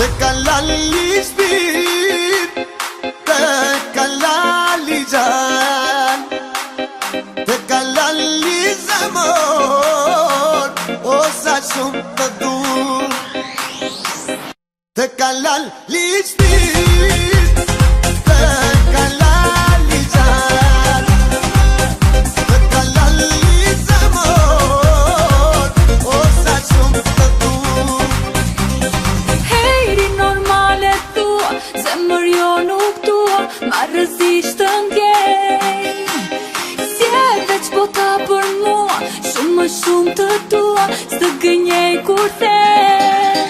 Te kalali shpirt, te kalali gjan, te kalali zemër, o sa shumë të dur. Te kalali shpirt, te kalali gjan, te kalali zemër, o sa shumë të dur. Hejri normale thua, zemër jo nuk tua, ma rëzisht të ndjej. Si e veç bota për mua, shumë më shumë të tua, s'të gënjej kur them.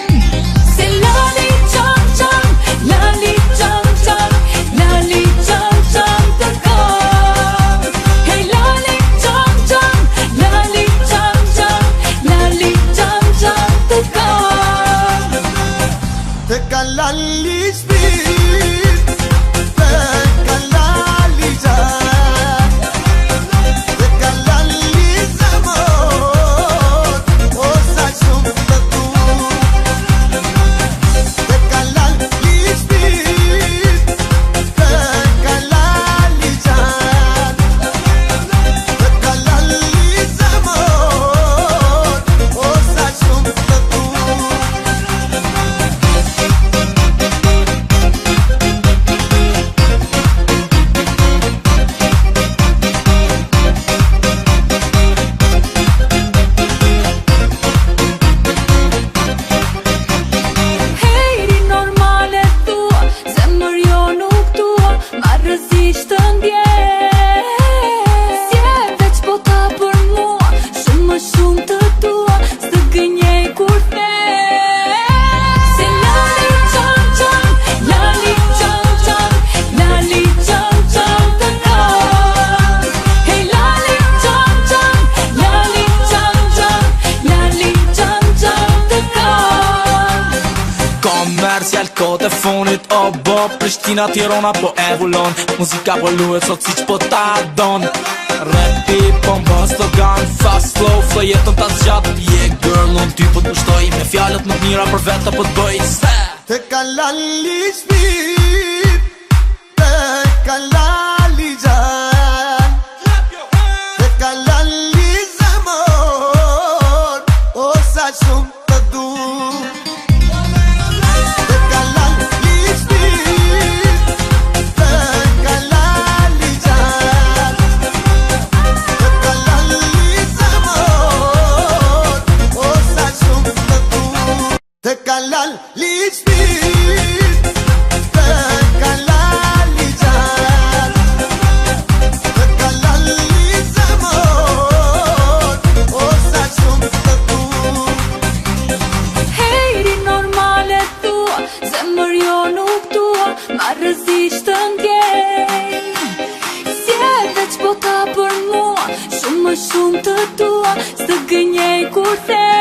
Se lali qam qam, lali qam qam, lali qam qam të kam. Hej lali qam qam, lali qam qam, lali qam qam të kam. Te kalali shpirt, te kalali gjan, te kalali zemër, o sa shumë të dur. Te kalali shpirt, te kalali gjan, te kalali zemër, o sa shumë të dur. Hejri normale thua, zemër jo nuk tua, ma rëzisht të ndjej. Si e veç bota për mua, shumë më shumë të tua, s'të gënjej kur them. Se lali qam qam, lali qam qam, lali qam qam të kam. Hej lali qam qam, lali qam qam, lali qam qam të kam. Komercial kote fonit o bo Prishtina, Tirana po evolon, muzika po luhet sot siç po ta don. Rapi po mbas të gan, fast slow flow jetën ta zgjat. Yeah girl, unë ty po të pushtoj, me fjalët më të mira për veta po të bëj. Te kalali shpirt, te kalali gjan, te kalali zemër, o sa shumë të dur. Te kalali shpirt, te kalali gjan, te kalali zemër, o sa shumë të dur. Te kalali shpirt, te kalali gjan, te kalali zemër, o sa shumë të dur. Hejri normale thua, zemër jo nuk tua, ma rëzisht të ndjej. Si e veç bota për mua, shumë më shumë të tua, s'të gënjej kur them.